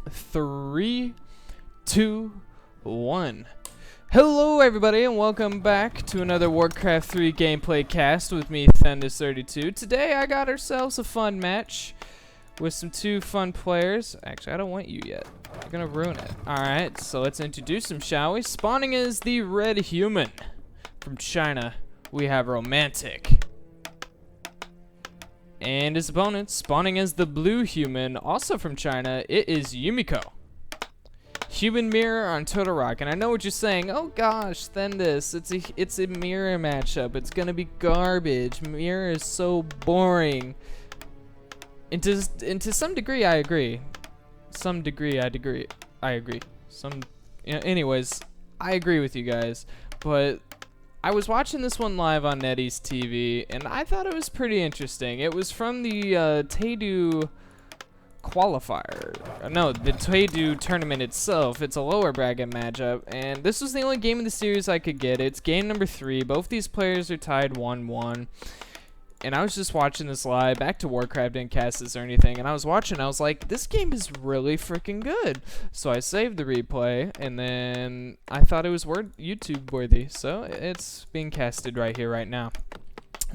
3, 2, 1. Hello everybody and welcome back to another Warcraft 3 gameplay cast with me, Thendis32. Today I got ourselves a fun match with some two fun players. Actually, I don't want you yet. You're gonna ruin it. Alright, so let's introduce him, shall we? Spawning as the red human. From China, we have Romantic. And his opponent, spawning as the blue human, also from China, it is Yumiko. Human mirror on Total Rock, and I know what you're saying. Oh gosh, Thendis, it's a mirror matchup. It's gonna be garbage. Mirror is so boring. And to some degree, I agree. Some degree, I agree. Anyways, I agree with you guys. But I was watching this one live on NetEase TV, and I thought it was pretty interesting. It was from the Taidu qualifier. No, the Taidu tournament itself. It's a lower bracket matchup, and this was the only game in the series I could get. It's game number 3. Both these players are tied 1-1. And I was just watching this live, back to Warcraft, didn't cast this or anything, and I was watching, I was like, this game is really freaking good. So I saved the replay, and then I thought it was YouTube worthy, so it's being casted right here, right now.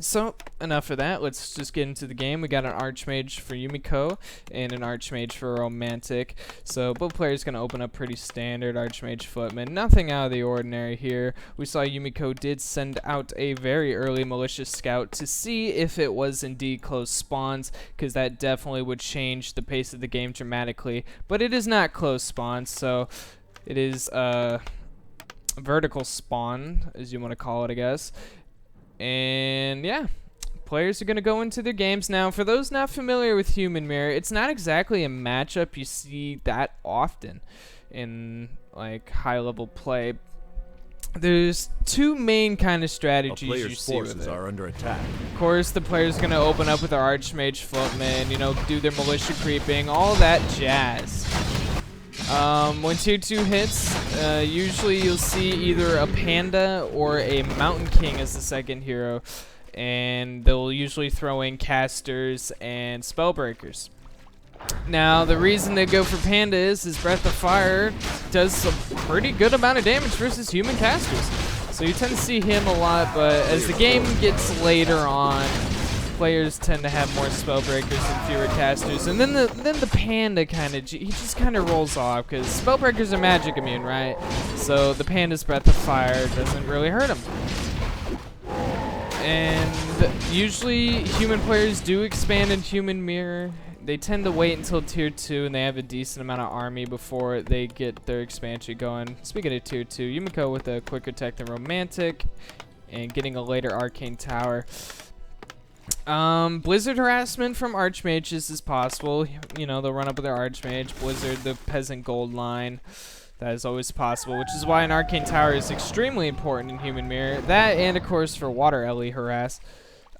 So, enough of that, let's just get into the game. We got an Archmage for Yumiko and an Archmage for Romantic. So, both players going to open up pretty standard Archmage Footman. Nothing out of the ordinary here. We saw Yumiko did send out a very early Malicious Scout to see if it was indeed close spawns, because that definitely would change the pace of the game dramatically. But it is not close spawns, so it is vertical spawn, as you want to call it, I guess. And yeah, players are going to go into their games. Now, for those not familiar with Human Mirror, it's not exactly a matchup you see that often in like high-level play. There's two main kind of strategies you see with it. Are under attack. Of course, the player's going to open up with their Archmage Footman, you know, do their militia creeping, all that jazz. When tier 2 hits, usually you'll see either a panda or a mountain king as the second hero, and they'll usually throw in casters and spellbreakers. Now, the reason they go for panda is his Breath of Fire does a pretty good amount of damage versus human casters, so you tend to see him a lot. But as the game gets later on, players tend to have more spellbreakers and fewer casters, and then the panda he just kind of rolls off, because spellbreakers are magic immune, right? So the panda's Breath of Fire doesn't really hurt him. And usually human players do expand in Human Mirror. They tend to wait until tier 2 and they have a decent amount of army before they get their expansion going. Speaking of tier 2, Yumiko with a quicker tech than Romantic and getting a later Arcane Tower. Blizzard harassment from Archmages is possible. You know, they'll run up with their Archmage. Blizzard, the Peasant Gold line. That is always possible, which is why an Arcane Tower is extremely important in Human Mirror. That, and of course for Water Ellie harass.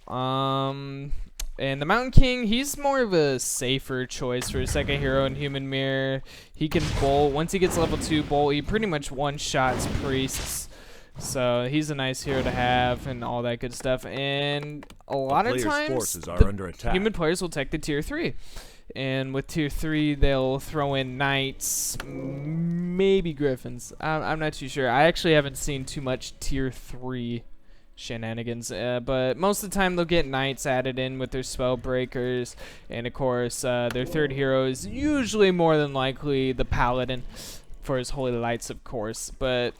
And the Mountain King, he's more of a safer choice for a second hero in Human Mirror. He can bolt. Once he gets level 2 bolt, he pretty much one-shots priests. So he's a nice hero to have and all that good stuff. And a lot of times, human players will take the tier 3. And with tier 3, they'll throw in knights, maybe griffins. I'm not too sure. I actually haven't seen too much tier 3 shenanigans. But most of the time, they'll get knights added in with their spell breakers. And of course, their third hero is usually more than likely the paladin for his holy lights, of course. But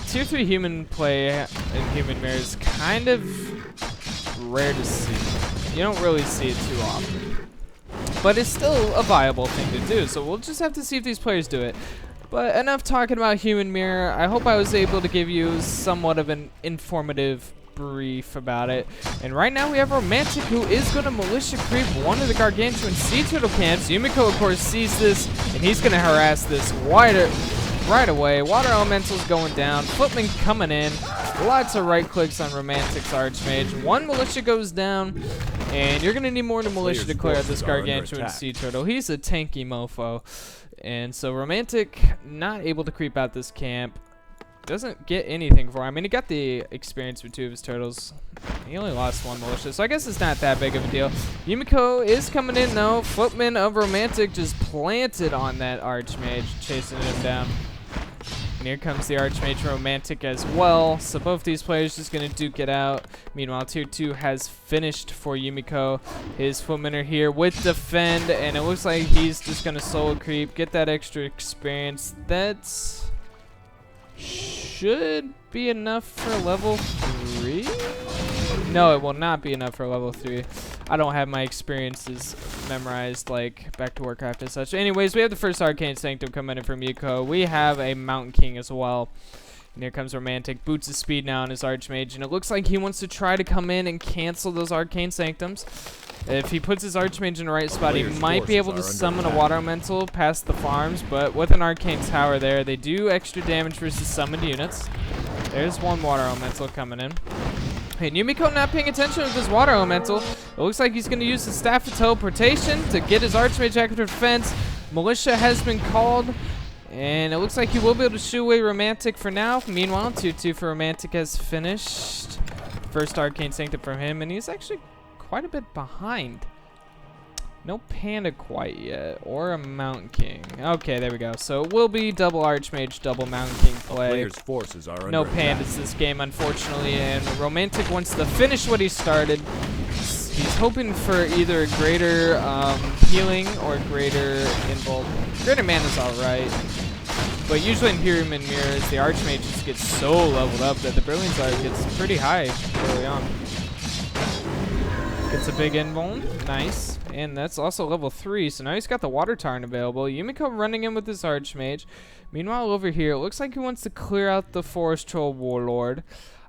tier 3 human play in Human Mirror is kind of rare to see. You don't really see it too often. But it's still a viable thing to do, so we'll just have to see if these players do it. But enough talking about Human Mirror. I hope I was able to give you somewhat of an informative brief about it. And right now we have Romantic, who is going to militia creep one of the Gargantuan Sea Turtle camps. Yumiko, of course, sees this, and he's going to harass this right away. Water Elemental's going down. Footman coming in. Lots of right clicks on Romantic's Archmage. One militia goes down, and you're going to need more than militia to clear out this Gargantuan Sea Turtle. He's a tanky mofo. And so Romantic not able to creep out this camp. doesn't get anything for him. I mean, he got the experience with 2 of his turtles. He only lost 1 militia, so I guess it's not that big of a deal. Yumiko is coming in, though. Footman of Romantic just planted on that Archmage, chasing him down. And here comes the Archmage Romantic as well. So both these players just going to duke it out. Meanwhile, Tier 2 has finished for Yumiko. His Footmen are here with Defend, and it looks like he's just going to solo creep, get that extra experience. That's should be enough for level 3? No, it will not be enough for level 3. I don't have my experiences memorized like Back to Warcraft and such. Anyways, we have the first Arcane Sanctum coming in from Yumiko. We have a Mountain King as well. And here comes Romantic. Boots of speed now on his Archmage. And it looks like he wants to try to come in and cancel those Arcane Sanctums. If he puts his Archmage in the right spot, he might be able to summon a Water Elemental past the farms. But with an Arcane Tower there, they do extra damage versus summoned units. There's 1 Water Elemental coming in. And Yumiko not paying attention with his Water Elemental. It looks like he's going to use the Staff of Teleportation to get his Archmage active defense. Militia has been called. And it looks like he will be able to shoo away Romantic for now. Meanwhile, Tier 2 for Romantic has finished. First Arcane Sanctum from him. And he's actually quite a bit behind. No Panda quite yet, or a Mountain King. Okay, there we go. So it will be double Archmage, double Mountain King play. Player's forces are no under Pandas attack. this game, unfortunately, and Romantic wants to finish what he started. He's hoping for either a greater healing or greater invuln. Greater mana's alright, but usually in Human Mirrors, the Archmage just gets so leveled up that the Brilliance Art gets pretty high early on. Gets a big invuln, nice. And that's also level 3, so now he's got the Water Tarn available. Yumiko running in with his Archmage. Meanwhile, over here, it looks like he wants to clear out the Forest Troll Warlord.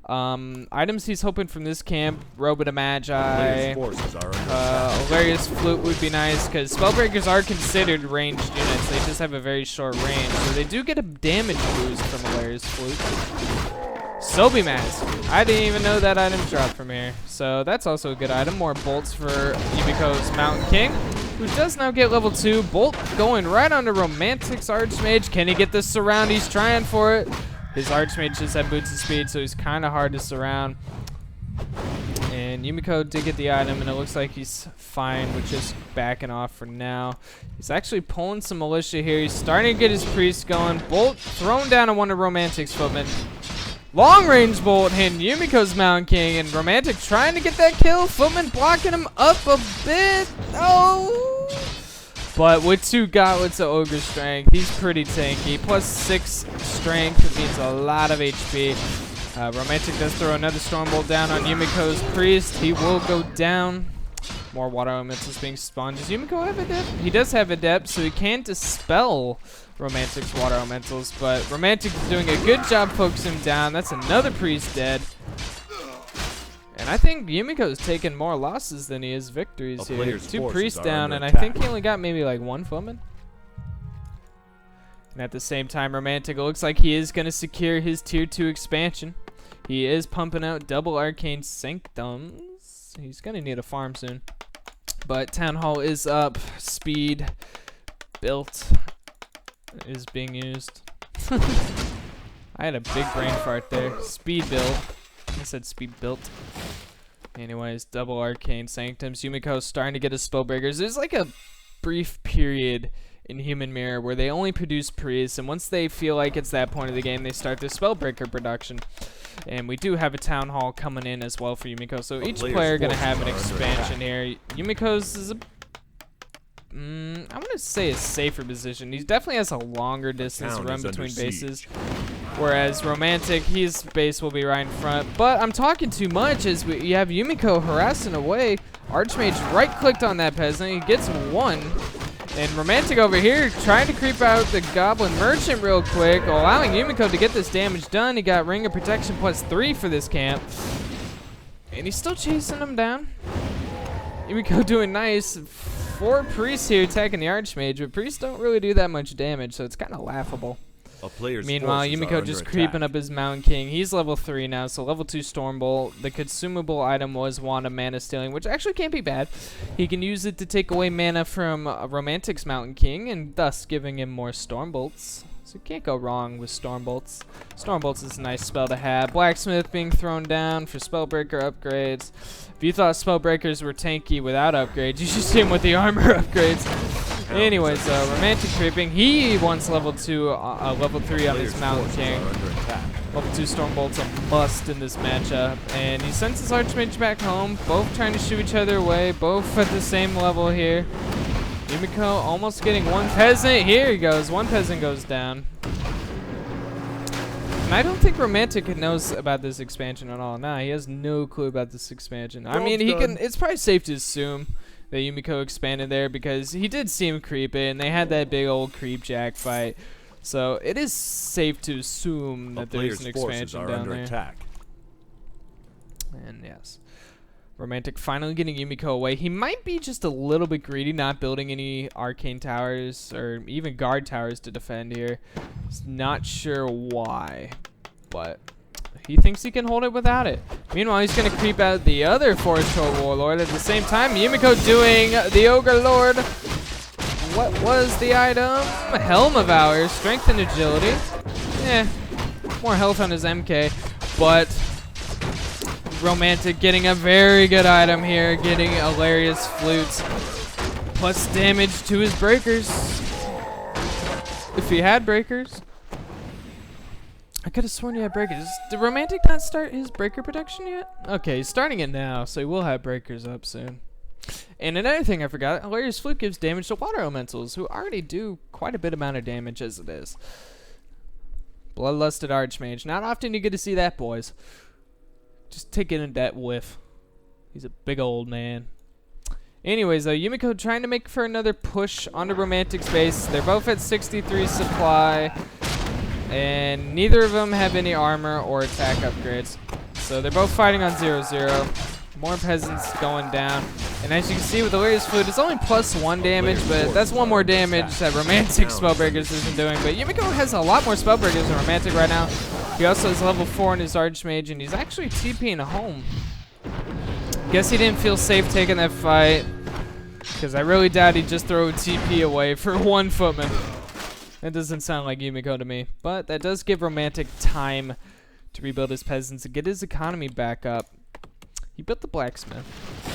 Items he's hoping from this camp, Robe of the Magi. Hilarious Flute would be nice, because Spellbreakers are considered ranged units. They just have a very short range, so they do get a damage boost from Hilarious Flute. Sobe Mask. I didn't even know that item dropped from here. So that's also a good item. More bolts for Yumiko's Mountain King, who does now get level 2. Bolt going right onto Romantic's Archmage. Can he get this surround? He's trying for it. His Archmage just had boots of speed, so he's kind of hard to surround. And Yumiko did get the item, and it looks like he's fine with just backing off for now. He's actually pulling some militia here. He's starting to get his priest going. Bolt thrown down on one of Romantic's footmen. Long range bolt hitting Yumiko's Mountain King, and Romantic trying to get that kill. Footman blocking him up a bit. Oh! But with 2 gauntlets of Ogre Strength, he's pretty tanky. Plus 6 strength means a lot of HP. Romantic does throw another Stormbolt down on Yumiko's priest. He will go down. More Water Elementals being spawned. Does Yumiko have Adept? He does have Adept, so he can dispel Romantic's Water Elementals, but Romantic is doing a good job focusing him down. That's another priest dead. And I think Yumiko's taking more losses than he is victories here. 2 priests down, and I think he only got maybe like 1 footman. And at the same time, Romantic, it looks like he is going to secure his Tier 2 expansion. He is pumping out double Arcane Sanctums. He's going to need a farm soon. But Town Hall is up. Speed built is being used. I had a big brain fart there. Speed build. I said speed built. Anyways, double Arcane Sanctums. Yumiko's starting to get his Spellbreakers. There's like a brief period in Human Mirror where they only produce priests, and once they feel like it's that point of the game, they start their Spellbreaker production. And we do have a Town Hall coming in as well for Yumiko, so each player going to have an expansion here. Yumiko's is a I'm going to say a safer position. He definitely has a longer distance to run between bases. Whereas Romantic, his base will be right in front. But I'm talking too much as you have Yumiko harassing away. Archmage right-clicked on that peasant. He gets 1. And Romantic over here trying to creep out the Goblin Merchant real quick, allowing Yumiko to get this damage done. He got Ring of Protection plus 3 for this camp. And he's still chasing him down. Yumiko doing nice. 4 priests here attacking the Archmage, but priests don't really do that much damage, so it's kind of laughable. Meanwhile, Yumiko just creeping up his Mountain King. He's level 3 now, so level 2 Stormbolt. The consumable item was Wand of Mana Stealing, which actually can't be bad. He can use it to take away mana from Romantic's Mountain King, and thus giving him more Stormbolts. So you can't go wrong with Storm Bolts. Storm Bolts is a nice spell to have. Blacksmith being thrown down for Spellbreaker upgrades. If you thought Spellbreakers were tanky without upgrades, you should see them with the armor upgrades. Anyways, Romantic creeping. He wants level 2, level 3 on his Mountain King. Level 2 Storm Bolt's a must in this matchup. And he sends his Archmage back home. Both trying to shoo each other away. Both at the same level here. Yumiko almost getting one peasant. Here he goes. One peasant goes down. And I don't think Romantic knows about this expansion at all. Nah, he has no clue about this expansion. I mean, it's probably safe to assume that Yumiko expanded there because he did seem creepy and they had that big old creep jack fight. So it is safe to assume that there's an expansion down there. Attack. And yes. Romantic finally getting Yumiko away. He might be just a little bit greedy, not building any arcane towers or even guard towers to defend here. He's not sure why, but he thinks he can hold it without it. Meanwhile, he's going to creep out the other Forest Troll Warlord. At the same time, Yumiko doing the Ogre Lord. What was the item? Helm of Ours, Strength and Agility. More health on his MK, but Romantic getting a very good item here, getting Hilarious Flutes, plus damage to his breakers. If he had breakers. I could have sworn he had breakers. Did Romantic not start his breaker production yet? Okay, he's starting it now, so he will have breakers up soon. And another thing I forgot, Hilarious Flute gives damage to water elementals, who already do quite a bit amount of damage as it is. Bloodlusted Archmage. Not often you get to see that, boys. Just taking a that whiff. He's a big old man. Anyways, Yumiko trying to make for another push onto Romantic's base. They're both at 63 supply. And neither of them have any armor or attack upgrades. So they're both fighting on 0-0. More peasants going down. And as you can see with the Hilarious Flute, it's only +1 damage, but that's one more damage that Romantic Spellbreakers isn't doing. But Yumiko has a lot more Spellbreakers than Romantic right now. He also has level 4 in his Archmage, and he's actually TPing home. Guess he didn't feel safe taking that fight, because I really doubt he'd just throw a TP away for one footman. That doesn't sound like Yumiko to me, but that does give Romantic time to rebuild his peasants and get his economy back up. He built the blacksmith.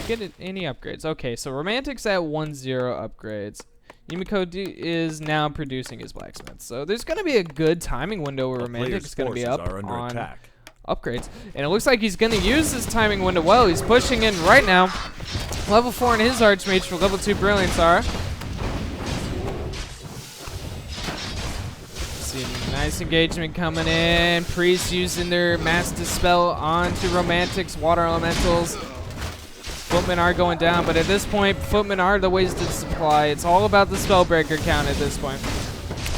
Get any upgrades. Okay, so Romantic's at 1-0 upgrades. Yumiko is now producing his blacksmith. So there's going to be a good timing window where Romantic's going to be up on upgrades. And it looks like he's going to use this timing window well. He's pushing in right now. Level 4 in his Archmage for level 2 Brilliance Aura. See, nice engagement coming in. Priests using their Mass Dispel onto Romantic's water elementals. Footmen are going down, but at this point, footmen are the wasted supply. It's all about the Spellbreaker count at this point.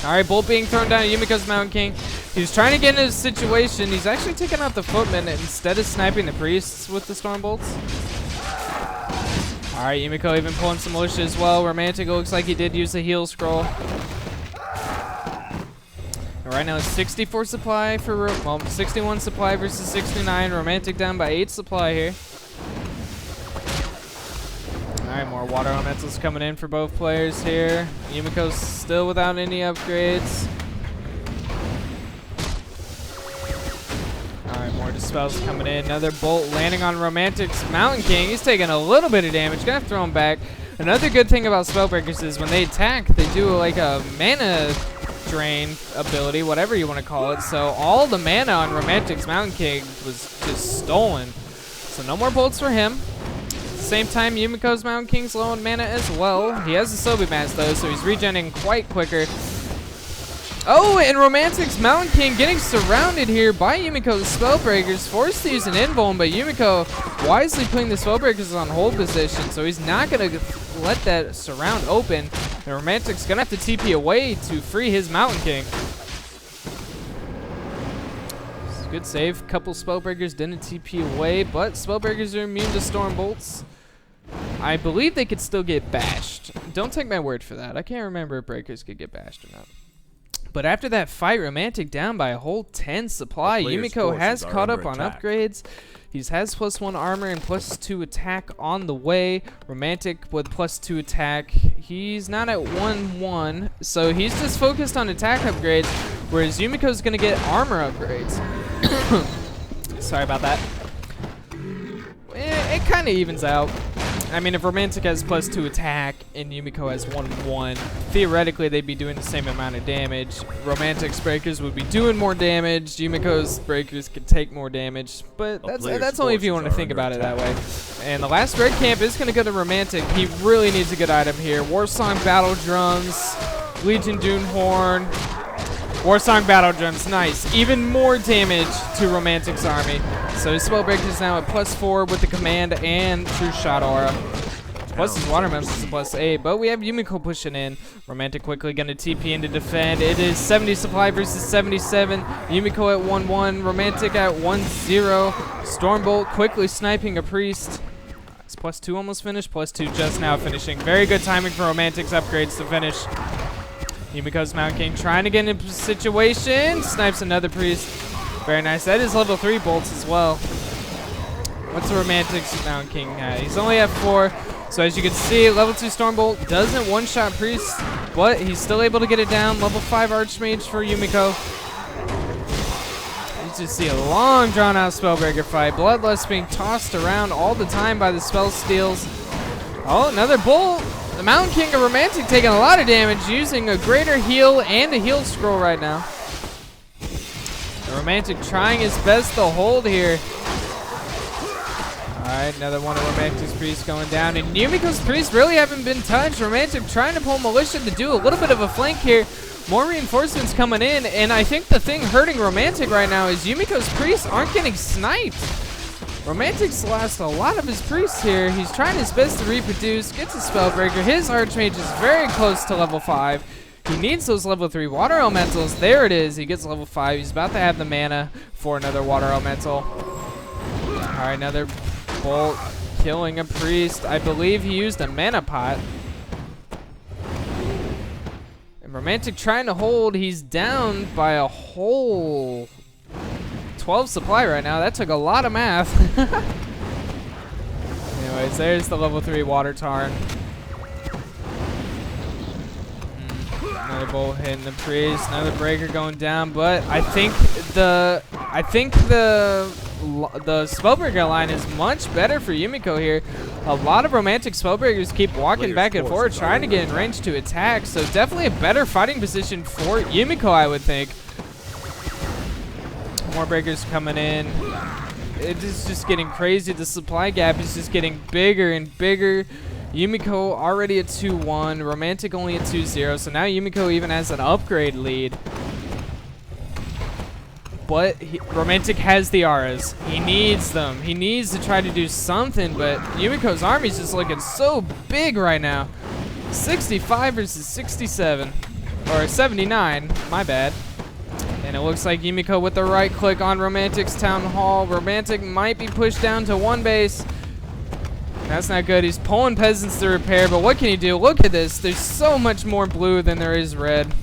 All right, bolt being thrown down at Yumiko's Mountain King. He's trying to get into a situation. He's actually taking out the footmen instead of sniping the priests with the storm bolts. All right, Yumiko even pulling some militia as well. Romantic looks like he did use the heal scroll. And right now it's 64 supply for, well, 61 supply versus 69. Romantic down by 8 supply here. Alright, more water elementals coming in for both players here. Yumiko's still without any upgrades. Alright, more dispels coming in. Another bolt landing on Romantic's Mountain King. He's taking a little bit of damage. Gonna throw him back. Another good thing about Spellbreakers is when they attack, they do like a mana drain ability, whatever you want to call it. So all the mana on Romantic's Mountain King was just stolen. So no more bolts for him. Same time, Yumiko's Mountain King's low on mana as well. He has the Sobi Mass though, so he's regenerating quite quicker. Oh, and Romantic's Mountain King getting surrounded here by Yumiko's Spellbreakers, forced to use an invuln, but Yumiko wisely putting the Spellbreakers on hold position, so he's not going to let that surround open. And Romantic's going to have to TP away to free his Mountain King. Good save. Couple Spellbreakers didn't TP away, but Spellbreakers are immune to Storm Bolts. I believe they could still get bashed. Don't take my word for that. I can't remember if breakers could get bashed or not. But after that fight, Romantic down by a whole 10 supply. Yumiko has caught up on upgrades. He has +1 armor and +2 attack on the way. Romantic with +2 attack. He's not at 1-1, so he's just focused on attack upgrades, whereas Yumiko's going to get armor upgrades. Sorry about that. It kind of evens out. I mean, if Romantic has +2 attack and Yumiko has 1-1, theoretically they'd be doing the same amount of damage. Romantic's breakers would be doing more damage. Yumiko's breakers could take more damage, but that's only if you want to think about it that way. And the last red camp is going to go to Romantic. He really needs a good item here. Warsong Battle Drums, Legion Dune Horn. Warsong Battle Drums, nice. Even more damage to Romantic's army. So his Spellbreaker is now at +4 with the command and True Shot Aura. Plus his Water Elemental is +8, but we have Yumiko pushing in. Romantic quickly going to TP in to defend. It is 70 supply versus 77. Yumiko at 1-1, Romantic at 1-0. Stormbolt quickly sniping a Priest. Is +2 almost finished? +2 just now finishing. Very good timing for Romantic's upgrades to finish. Yumiko's Mountain King trying to get into a situation. Snipes another Priest. Very nice. That is level 3 bolts as well. What's the Romantic's Mountain King at? He's only at 4. So as you can see, level 2 Stormbolt doesn't one-shot Priest, but he's still able to get it down. Level 5 Archmage for Yumiko. You just see a long drawn-out Spellbreaker fight. Bloodlust being tossed around all the time by the spell steals. Oh, another Bolt. The Mountain King of Romantic taking a lot of damage, using a greater heal and a heal scroll right now. The Romantic trying his best to hold here. Alright, another one of Romantic's Priests going down. And Yumiko's Priests really haven't been touched. Romantic trying to pull Militia to do a little bit of a flank here. More reinforcements coming in. And I think the thing hurting Romantic right now is Yumiko's Priests aren't getting sniped. Romantic's lost a lot of his Priests here. He's trying his best to reproduce. Gets a Spellbreaker. His Archmage is very close to level 5. He needs those level 3 Water Elementals. There it is. He gets level 5. He's about to have the mana for another Water Elemental. Alright, another Bolt killing a Priest. I believe he used a Mana Pot. And Romantic trying to hold. He's down by a whole 12 supply right now. That took a lot of math. Anyways, there's the level 3 Water Tarn. Another Bolt hitting the Priest. Another Breaker going down, but I think the Spellbreaker line is much better for Yumiko here. A lot of Romantic Spellbreakers keep walking back and forth, trying to get in range to attack, so definitely a better fighting position for Yumiko, I would think. More breakers coming in. It is just getting crazy. The supply gap is just getting bigger and bigger. Yumiko already at 2-1. Romantic only at 2-0. So now Yumiko even has an upgrade lead. But Romantic has the auras. He needs them. He needs to try to do something, but Yumiko's army is just looking so big right now. 65 versus 67. Or 79. My bad. And it looks like Yumiko with the right click on Romantic's Town Hall. Romantic might be pushed down to 1 base. That's not good. He's pulling peasants to repair, but what can he do? Look at this. There's so much more blue than there is red.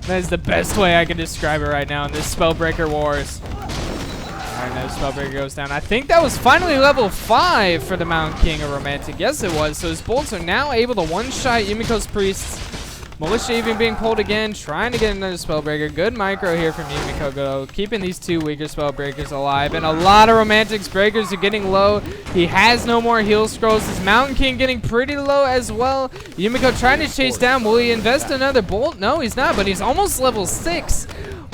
That is the best way I can describe it right now in this Spellbreaker Wars. Alright, now Spellbreaker goes down. I think that was finally level 5 for the Mountain King of Romantic. Yes, it was. So his bolts are now able to one-shot Yumiko's Priests. Militia even being pulled again, trying to get another Spellbreaker. Good micro here from Yumiko, though, keeping these 2 weaker Spellbreakers alive. And a lot of Romantic's breakers are getting low. He has no more heal scrolls. His Mountain King getting pretty low as well. Yumiko trying to chase down. Will he invest another Bolt? No, he's not, but he's almost level 6.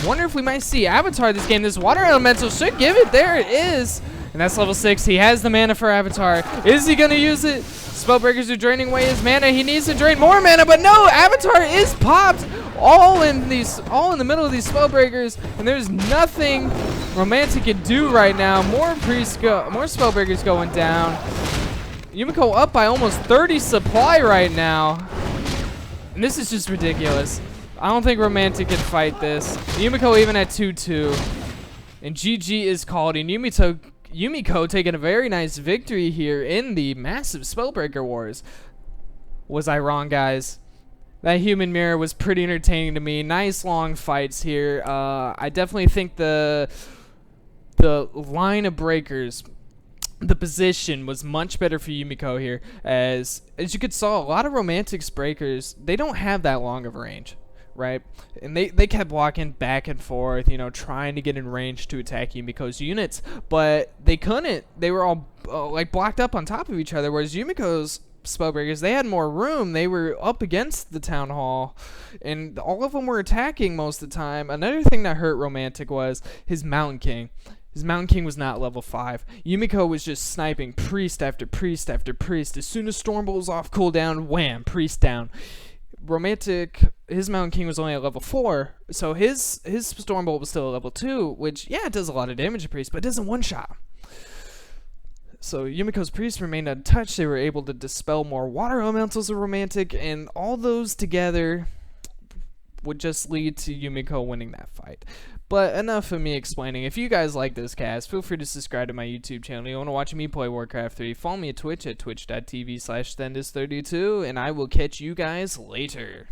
Wonder if we might see Avatar this game. This Water Elemental should give it. There it is. And that's level 6. He has the mana for Avatar. Is he going to use it? Spellbreakers are draining away his mana. He needs to drain more mana, but no, Avatar is popped all in the middle of these Spellbreakers, and there's nothing Romantic can do right now. More Spellbreakers going down. Yumiko up by almost 30 supply right now. And this is just ridiculous. I don't think Romantic can fight this. Yumiko even at 2-2. And GG is called, and Yumiko taking a very nice victory here in the massive Spellbreaker Wars. Was I wrong, guys? That human mirror was pretty entertaining to me. Nice long fights here. I definitely think the line of breakers, the position was much better for Yumiko here. As you could saw, a lot of Romantic's breakers, they don't have that long of a range, right? And they kept walking back and forth, trying to get in range to attack Yumiko's units, but they couldn't. They were all like blocked up on top of each other, whereas Yumiko's spellbreakers, they had more room. They were up against the town hall, and all of them were attacking most of the time. Another thing that hurt Romantic was his Mountain King. His Mountain King was not level 5. Yumiko was just sniping priest after priest after priest. As soon as Stormbolt was off cooldown, wham, priest down. Romantic, his Mountain King was only at level 4, so his Stormbolt was still at level 2, which, yeah, it does a lot of damage to priest, but it doesn't one-shot. So Yumiko's priest remained untouched. They were able to dispel more water elementals of Romantic, and all those together would just lead to Yumiko winning that fight. But enough of me explaining. If you guys like this cast, feel free to subscribe to my YouTube channel. You want to watch me play Warcraft 3, follow me at Twitch at twitch.tv/Thendis32, and I will catch you guys later.